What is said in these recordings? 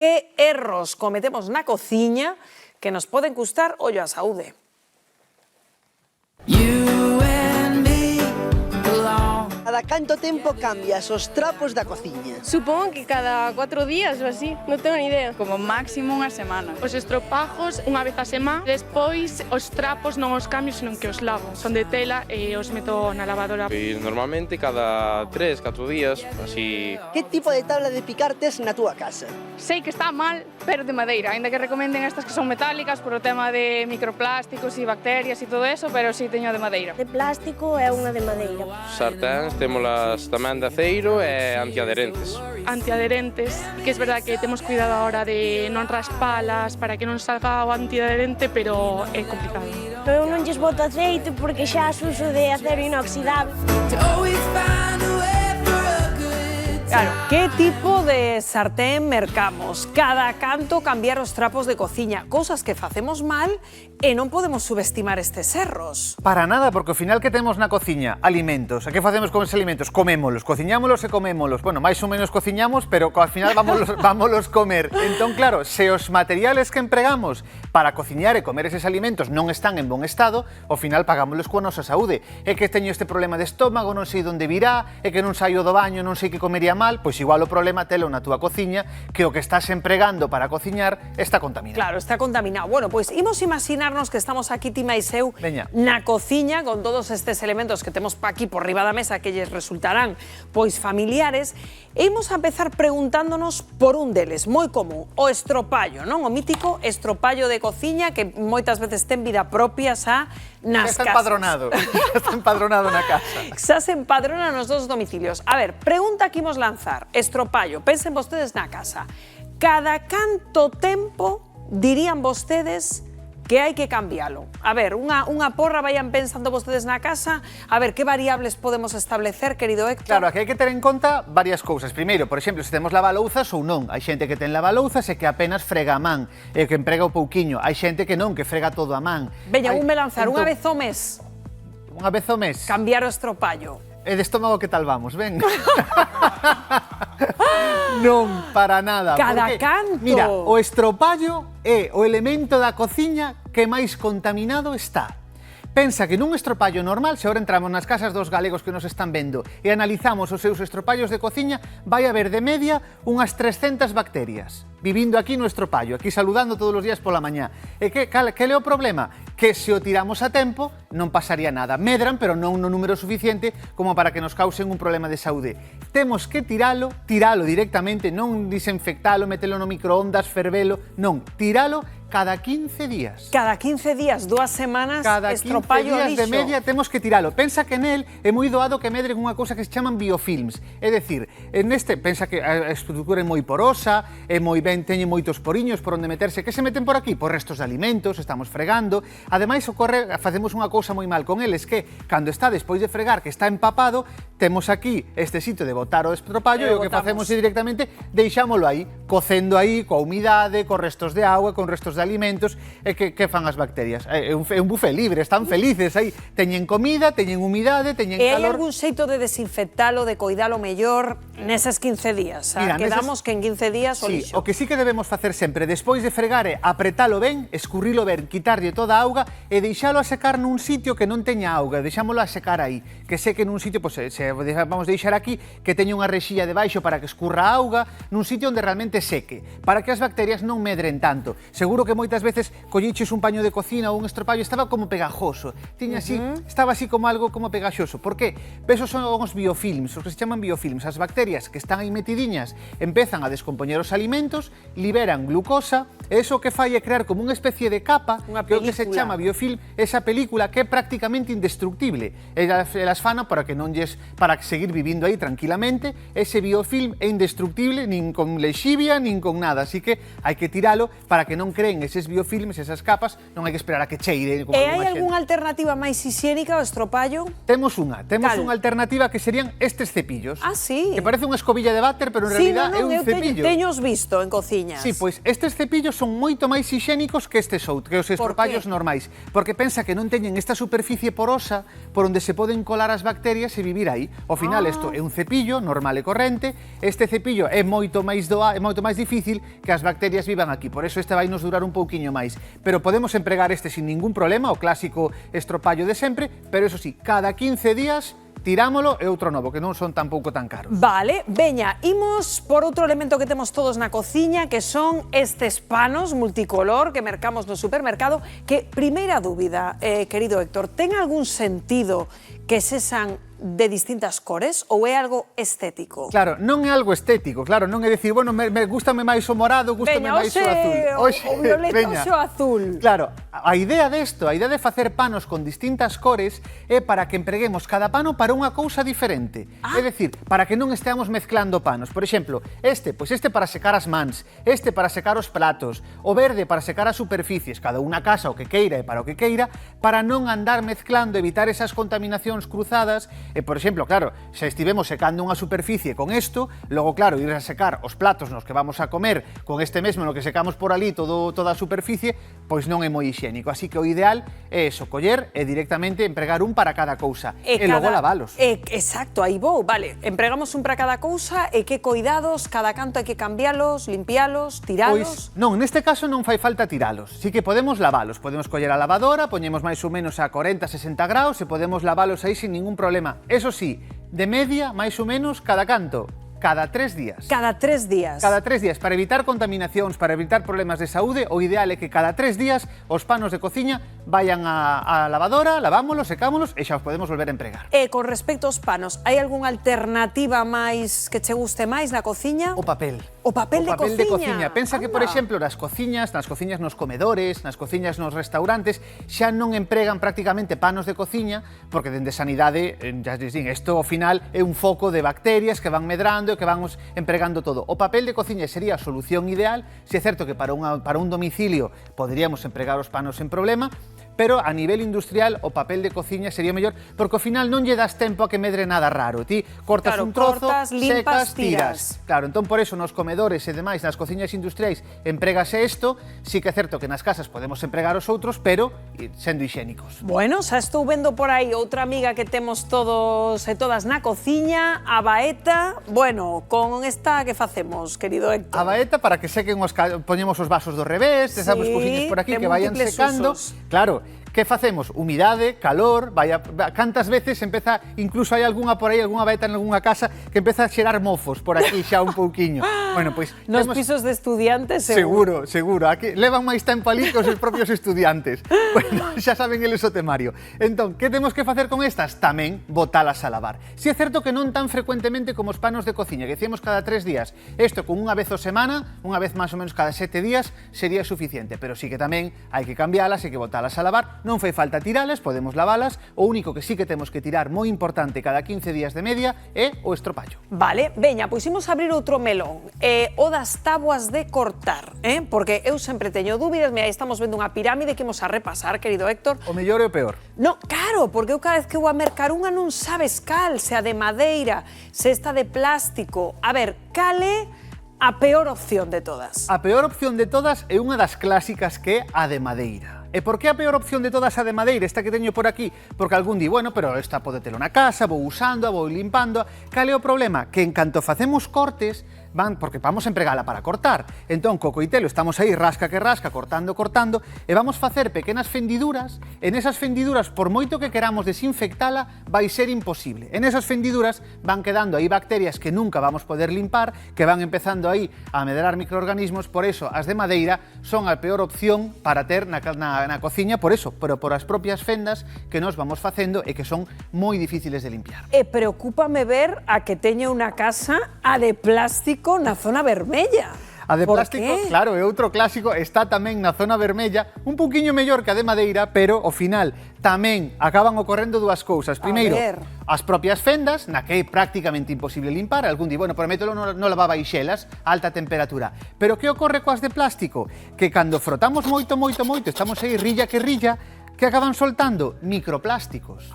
Que erros cometemos na cociña que nos poden custar ollo á saúde. Cada canto tempo cambias os trapos da cociña? Supongo que cada 4 días ou así, non tengo ni idea. Como máximo unha semana. Os estropajos unha vez a semana, despois os trapos non os cambio, senón que os lavo. Son de tela e os meto na lavadora. E normalmente cada 3, 4 días, así... Que tipo de tabla de picar tes na túa casa? Sei que está mal, pero de madeira, aínda que recomenden estas que son metálicas por o tema de microplásticos e bacterias e todo eso, pero si teño de madeira. De plástico é unha de madeira. Sarténs, témolas tamén de aceiro e antiadherentes. Antiadherentes, que é verdad que temos cuidado a hora de non raspalas para que non salga o antiadherente, pero é complicado. Eu non lles boto aceite porque xa as uso de acero inoxidable. Claro, que tipo de sartén mercamos? Cada canto cambiar os trapos de cociña, cousas que facemos mal e non podemos subestimar estes erros. Para nada, porque ao final que temos na cociña? Alimentos. A que facemos con esos alimentos? Comémolos, cociñámolos e comémolos. Bueno, máis ou menos cociñamos, pero ao final vámolos comer. Entón, claro, se os materiales que empregamos para cociñar e comer eses alimentos non están en bon estado, ao final pagámolos coa nosa saúde. É que teño este problema de estómago, non sei onde virá, é que non saio do baño, non sei que comería mal, pois igual o problema telo na túa cociña, que o que estás empregando para cociñar está contaminado. Claro, está contaminado. Bueno, pois imos imaginarnos que estamos aquí, Tima e Seu, na cociña, con todos estes elementos que temos aquí por riba da mesa que lles resultarán pois familiares, e imos a empezar preguntándonos por un deles, moi común, o estropallo, non? O mítico estropallo de cociña que moitas veces ten vida propia xa nas casas. Está empadronado na casa. Xa se empadrona nos dos domicilios. A ver, pregunta que imos lanzar. Estropallo, pensen vostedes na casa. Cada canto tempo dirían vostedes que hai que cambialo? A ver, unha porra, vayan pensando vostedes na casa. A ver, que variables podemos establecer, querido Héctor? Claro, aquí hai que ter en conta varias cousas. Primeiro, por exemplo, se temos lavalouzas ou non. Hai xente que ten lavalouzas e que apenas frega a man, e que emprega o pouquiño. Hai xente que non, que frega todo a man. Veña, un me lanzar, unha vez ao mes. Unha vez ao mes? Cambiar o estropallo. E de estómago que tal vamos, ven? Non, para nada. Cada porque, canto. Mira, o estropallo é o elemento da cociña que máis contaminado está. Pensa que nun estropallo normal, se agora entramos nas casas dos galegos que nos están vendo e analizamos os seus estropallos de cociña, vai haber de media unhas 300 bacterias vivindo aquí no estropallo, aquí saludando todos os días pola mañá. E que é o problema? Que se o tiramos a tempo non pasaría nada. Medran, pero non no número suficiente como para que nos causen un problema de saúde. Temos que tiralo directamente, non desinfectalo, metelo no microondas, fervelo, non, tiralo cada 15 días. Cada 15 días, 2 semanas, cada estropallo 15 días lixo. de media temos que tiralo. Pensa que nel é moi doado que medren unha cousa que se chaman biofilms. É dicir, pensa que a estrutura é moi porosa, é moi ben, teñen moitos poriños por onde meterse. Que se meten por aquí? Por restos de alimentos, estamos fregando. Ademais, facemos unha cousa moi mal con eles, que cando está despois de fregar, que está empapado, temos aquí este sitio de botar o estropallo e o que facemos é directamente deixámolo aí, cocendo aí, coa humidade, con restos de auga, con restos de alimentos, e que fan as bacterias? É un buffet libre, están felices aí, teñen comida, teñen humidade, teñen calor. E hai algún xeito de desinfectalo, de coidalo mellor neses 15 días? Mira, quedamos que en 15 días o lixo. O que sí que debemos facer sempre, despois de fregar, é apretalo ben, escurrilo ben, quitarlle toda a auga e deixalo a secar nun sitio que non teña auga, deixámolo a secar aí, que seque nun sitio, pois, se vamos deixar aquí, que teña unha rexilla debaixo para que escurra a auga, nun sitio onde realmente seque, para que as bacterias non medren tanto. Seguro que moitas veces colliches un paño de cocina ou un estropallo, estaba como pegajoso, tiña así, estaba así como algo como pegaxoso. Por que? Esos son os biofilms, os que se chaman biofilms. As bacterias que están aí metidiñas empezan a descompoñer os alimentos, liberan glucosa, e iso que fai é crear como unha especie de capa, que é o que se chama biofilm, esa película que é prácticamente indestructible. Elas fan para seguir vivindo aí tranquilamente. Ese biofilm é indestructible, nin con lexivia, nin con nada, así que hai que tiralo para que non creen eses biofilms, esas capas, non hai que esperar a que cheire. E hai algunha alternativa máis hixiénica ao estropallo? Temos unha alternativa que serían estes cepillos. Ah, sí. Que parece unha escobilla de váter, pero en realidad é un cepillo. Teños visto en cociñas. Sí, pois estes cepillos son moito máis hixiénicos que os estropallos normais. máis, porque pensa que non teñen esta superficie porosa por onde se poden colar as bacterias e vivir aí. Ao final, isto é un cepillo normal e corrente, este cepillo é moito máis difícil que as bacterias vivan aquí, por eso este vai nos durar un pouquiño máis. Pero podemos empregar este sin ningún problema, o clásico estropallo de sempre, pero eso sí, cada 15 días tirámolo e outro novo, que non son tampouco tan caros. Vale, veña, imos por outro elemento que temos todos na cociña, que son estes panos multicolor que mercamos no supermercado, que, primeira dúbida, querido Héctor, ten algún sentido que sexan de distintas cores ou é algo estético? Claro, non é algo estético, claro, non é dicir, bueno, me gústame máis o morado, gústame máis o azul. O violeta, o azul. Claro, a idea desto, a idea de facer panos con distintas cores é para que empreguemos cada pano para unha cousa diferente. É dicir, para que non esteamos mezclando panos. Por exemplo, este para secar as mans, este para secar os platos, o verde para secar as superficies, cada unha casa o que queira e para o que queira, para non andar mezclando, evitar esas contaminacións cruzadas. E, por exemplo, claro, se estivemos secando unha superficie con isto, logo, claro, ir a secar os platos nos que vamos a comer con este mesmo no que secamos por ali toda a superficie, pois non é moi hixiénico. Así que o ideal é eso, coller e directamente empregar un para cada cousa. E logo lavalos. Exacto, aí vou, vale. Empregamos un para cada cousa e que coidados, cada canto hai que cambialos, limpialos, tiralos? Pois non, neste caso non fai falta tiralos. Sí que podemos lavalos. Podemos coller a lavadora, poñemos máis ou menos a 40-60 graus e podemos lavalos aí sin ningún problema. Eso sí, de media, máis ou menos, cada canto. Cada 3 días. Cada 3 días. Cada 3 días. Para evitar contaminacións, para evitar problemas de saúde, o ideal é que cada 3 días os panos de cociña vayan á lavadora, lavámolos, secámolos e xa os podemos volver a empregar. E con respecto aos panos, hai algunha alternativa máis que che guste máis na cociña? O papel. O papel de cociña. Pensa que, por exemplo, nas cociñas nos comedores, nas cociñas nos restaurantes, xa non empregan prácticamente panos de cociña, porque dende Sanidade, xa lles din, isto ao final é un foco de bacterias que van medrando e que vamos empregando todo. O papel de cociña sería a solución ideal, se é certo que para un domicilio poderíamos empregar os panos sen problema, pero a nivel industrial o papel de cociña sería mellor, porque ao final non lle das tempo a que medre nada raro. Ti cortas un trozo, limpas, secas, tiras. Claro, entón por eso nos comedores e demais, nas cociñas industriais, empregase isto. Sí que é certo que nas casas podemos empregar os outros, pero sendo higiénicos. Bueno, xa estou vendo por aí outra amiga que temos todos e todas na cociña, a baeta. Bueno, con esta que facemos, querido Héctor? A baeta para que sequen poñemos os vasos do revés, desamos cociñas por aquí que vayan secando. Claro. Que facemos? Humidade, calor, cantas veces empeza, incluso hai algunha por aí, algunha baeta en algunha casa que empeza a xerar mofos por aquí xa un pouquiño. Bueno, pois nos pisos de estudiantes, seguro. Aquí levan máis tempo ali que os propios estudiantes. Bueno, xa saben eles o temario. Entón, que temos que facer con estas? Tamén botalas a lavar. Si é certo que non tan frecuentemente como os panos de cociña, que decíamos cada 3 días. Isto con unha vez ao semana, unha vez máis ou menos cada 7 días, sería suficiente, pero sí que tamén hai que cambialas e que botalas a lavar. Non fai falta tirales, podemos lavalas, o único que sí que temos que tirar moi importante cada 15 días de media é o estropallo. Vale, veña, pois imos abrir outro melón, o das táboas de cortar, porque eu sempre teño dúbidas, mira, aí estamos vendo unha pirámide que imos a repasar, querido Héctor. O mellor e o peor. No, claro, porque eu cada vez que vou a mercar unha non sabes cal, se a de madeira, se esta de plástico. A ver, cal é a peor opción de todas? A peor opción de todas é unha das clásicas que é a de madeira. E por que a peor opción de todas a de madeira, esta que teño por aquí? Porque algún di, bueno, pero esta pode telo na casa, vou usando, vou limpando. Cal é o problema? Que en canto facemos cortes, porque vamos a empregala para cortar. Entón, co coitelo estamos aí rasca que rasca, cortando, e vamos facer pequenas fendiduras. En esas fendiduras, por moito que queramos desinfectala, vai ser imposible. En esas fendiduras van quedando aí bacterias que nunca vamos poder limpar, que van empezando aí a medrar microorganismos. Por eso, as de madeira son a peor opción para ter na cociña, por eso, pero por as propias fendas que nos vamos facendo e que son moi difíciles de limpiar. E preocúpame ver a que teña unha casa a de plástico na zona vermella. A de plástico, claro, é outro clásico, está tamén na zona vermella, un pouquiño mellor que a de madeira, pero ao final tamén acaban ocorrendo dúas cousas. Primeiro, as propias fendas, na que é prácticamente imposible limpar, algún di, bueno, promételo no lavabaixelas a alta temperatura. Pero que ocorre coas de plástico? Que cando frotamos moito, estamos aí rilla que rilla, que acaban soltando microplásticos.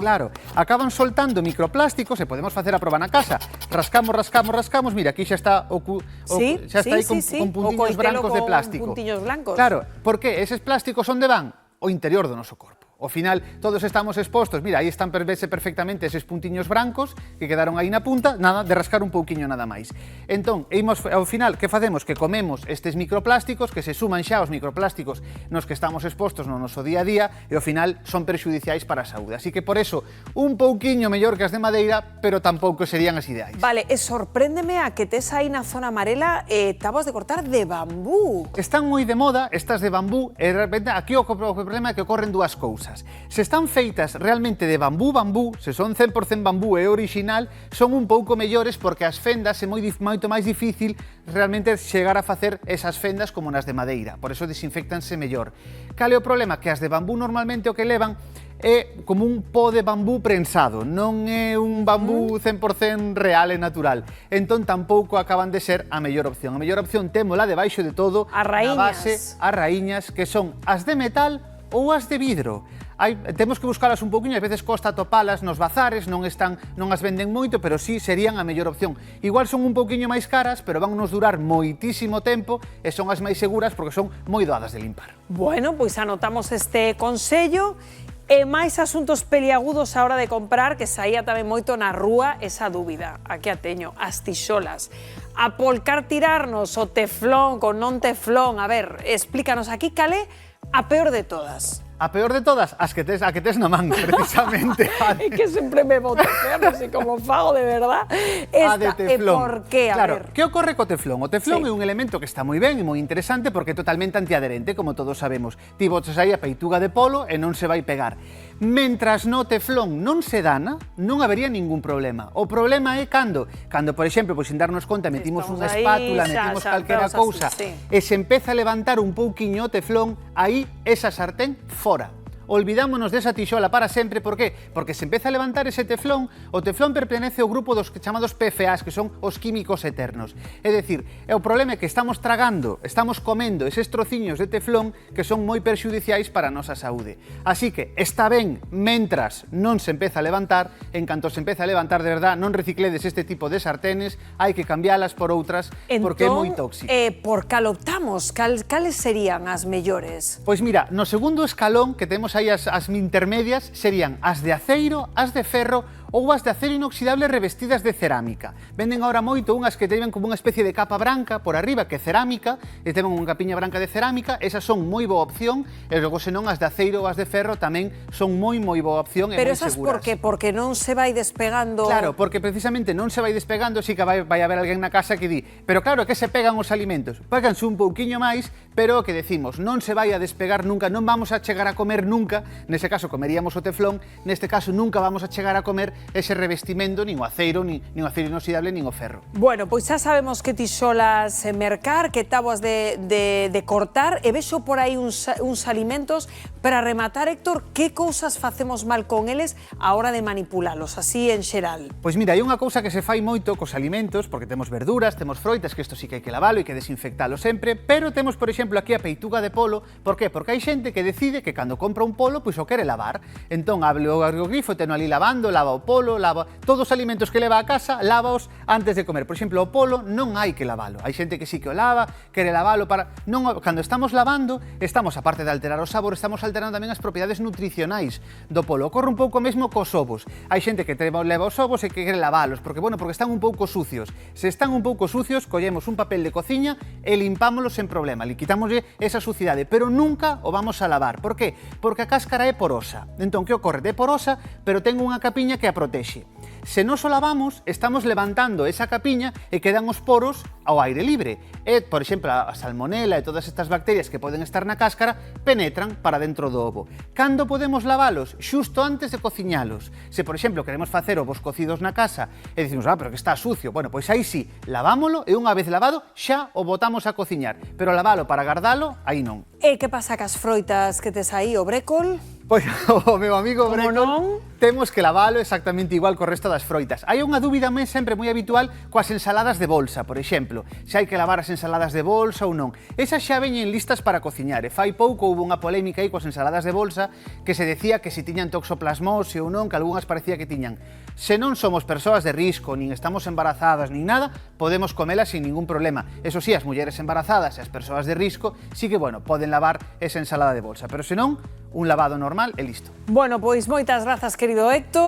Claro, acaban soltando microplásticos e podemos facer a proba na casa. Rascamos, mira, aquí xa está aí con puntiños brancos de plástico. Puntiños blancos. Claro, por que? Eses plásticos onde van? o interior do noso corpo. Ao final, todos estamos expostos, mira, aí están vese perfectamente eses puntiños brancos que quedaron aí na punta, nada, de rascar un pouquiño nada máis. Entón, ao final, que facemos? Que comemos estes microplásticos, que se suman xa aos microplásticos nos que estamos expostos no noso día a día, e ao final son perxudiciais para a saúde. Así que por eso, un pouquiño mellor que as de madeira, pero tampouco serían as ideais. Vale, e sorpréndeme a que tes aí na zona amarela tabas de cortar de bambú. Están moi de moda estas de bambú, e de repente aquí o problema é que ocorren dúas cousas. Se están feitas realmente de bambú, se son 100% bambú e original, son un pouco mellores porque as fendas é moito máis difícil realmente chegar a facer esas fendas como nas de madeira, por eso desinfectanse mellor. Cal é o problema? Que as de bambú normalmente o que levan é como un pó de bambú prensado, non é un bambú 100% real e natural. Entón tampouco acaban de ser a mellor opción. A mellor opción témola debaixo de todo, as raíñas. na base, as raíñas, que son as de metal ou as de vidro. Temos que buscalas un pouquinho, ás veces costa topalas nos bazares, non as venden moito, pero sí serían a mellor opción. Igual son un pouquiño máis caras, pero van nos durar moitísimo tempo e son as máis seguras porque son moi doadas de limpar. Bueno, pois anotamos este consello. E máis asuntos peliagudos a hora de comprar, que saía tamén moito na rúa esa dúbida. Aquí a teño, as tixolas. A polcar tirarnos o teflón con non teflón. A ver, explícanos aquí cal é a peor de todas. A peor de todas, a que tes na man, precisamente. É que sempre me boto perros e como fago de verdad. Esta, e por qué? A ver. Que ocorre co teflón? O teflón é un elemento que está moi ben e moi interesante porque é totalmente antiadherente, como todos sabemos. Ti botes aí a peituga de polo e non se vai pegar. Mentras no teflón non se dana, non habería ningún problema. O problema é cando, por exemplo, pois sin darnos conta, metimos unha espátula, metimos calquera cousa e se empeza a levantar un pouquiño o teflón, aí esa sartén fora. Olvidámonos desa tixola para sempre, por qué? Porque se empeza a levantar ese teflón, o teflón pertenece ao grupo dos chamados PFAs, que son os químicos eternos. É dicir, o problema é que estamos comendo eses trociños de teflón que son moi perxudiciais para a nosa saúde. Así que está ben mentras non se empeza a levantar, en canto se empeza a levantar de verdad, non recicledes este tipo de sartenes, hai que cambialas por outras, porque é moi tóxico. Por cal optamos? Cales serían as mellores? Pois mira, no segundo escalón que temos aí as intermedias serían as de aceiro, as de ferro ou as de acero inoxidable revestidas de cerámica. Venden agora moito unhas que teñen como unha especie de capa branca por arriba, que é cerámica, e teñen unha capiña branca de cerámica, esas son moi boa opción, e logo senón as de aceiro ou as de ferro tamén son moi boa opción e moi seguras. Pero esas por qué? Porque non se vai despegando... Claro, porque precisamente non se vai despegando, si que vai haber alguén na casa que di, pero claro, que se pegan os alimentos? Péganse un pouquiño máis, pero o que decimos, non se vai a despegar nunca, non vamos a chegar a comer nunca, nese caso comeríamos o teflón, neste caso nunca vamos a chegar a comer ese revestimento, nin o aceiro, nin o acero inoxidable, nin o ferro. Bueno, pois xa sabemos que tixolas mercar, que táboas de cortar, e vexo por aí uns alimentos. Para rematar, Héctor, que cousas facemos mal con eles a hora de manipulalos, así en xeral? Pois mira, hai unha cousa que se fai moito cos alimentos, porque temos verduras, temos froitas, que isto sí que hai que lavalo e que desinfectalo sempre, pero temos, por exemplo, aquí a peituga de polo. Por qué? Porque hai xente que decide que cando compra un polo, pois o quere lavar. Entón, abre o grifo, teno ali lavando, lava o polo, lava todos os alimentos que leva a casa, lávaos antes de comer. Por exemplo, o polo non hai que lavalo. Hai xente que sí que o lava, quere lavalo para... Non, cando estamos lavando, estamos, aparte de alterar o sabor, estamos alterando tamén as propiedades nutricionais do polo. Ocorre un pouco mesmo cos ovos. Hai xente que leva os ovos e que quere lavalos, porque están un pouco sucios. Se están un pouco sucios, collemos un papel de cociña e limpámolos sen problema. Le quitámoslle esa sucidade, pero nunca o vamos a lavar. Por qué? Porque a cáscara é porosa. Entón, que ocorre? É porosa, pero ten unha capiña que a protexe. Se nos o lavamos, estamos levantando esa capiña e quedan os poros ao aire libre. E, por exemplo, a salmonela e todas estas bacterias que poden estar na cáscara penetran para dentro do ovo. Cando podemos lavalos? Xusto antes de cociñalos. Se, por exemplo, queremos facer ovos cocidos na casa e dicimos, pero que está sucio, bueno, pois aí sí, lavámolo e unha vez lavado xa o botamos a cociñar. Pero lavalo para gardalo, aí non. E que pasa cas froitas que tes aí, o brécol? Pois o meu amigo brécol, temos que lavalo exactamente igual co resto das froitas. Hai unha dúbida sempre moi habitual coas ensaladas de bolsa, por exemplo. Se hai que lavar as ensaladas de bolsa ou non. Esas xa veñen listas para cociñar. E fai pouco houve unha polémica aí coas ensaladas de bolsa que se decía que se tiñan toxoplasmose ou non, que algunhas parecía que tiñan. Se non somos persoas de risco, nin estamos embarazadas, nin nada, podemos comelas sin ningún problema. Eso sí, as mulleres embarazadas e as persoas de risco, sí que, bueno, poden lavar esa ensalada de bolsa. Pero se non, un lavado normal e listo. Bueno, pois moitas grazas, querido Héctor.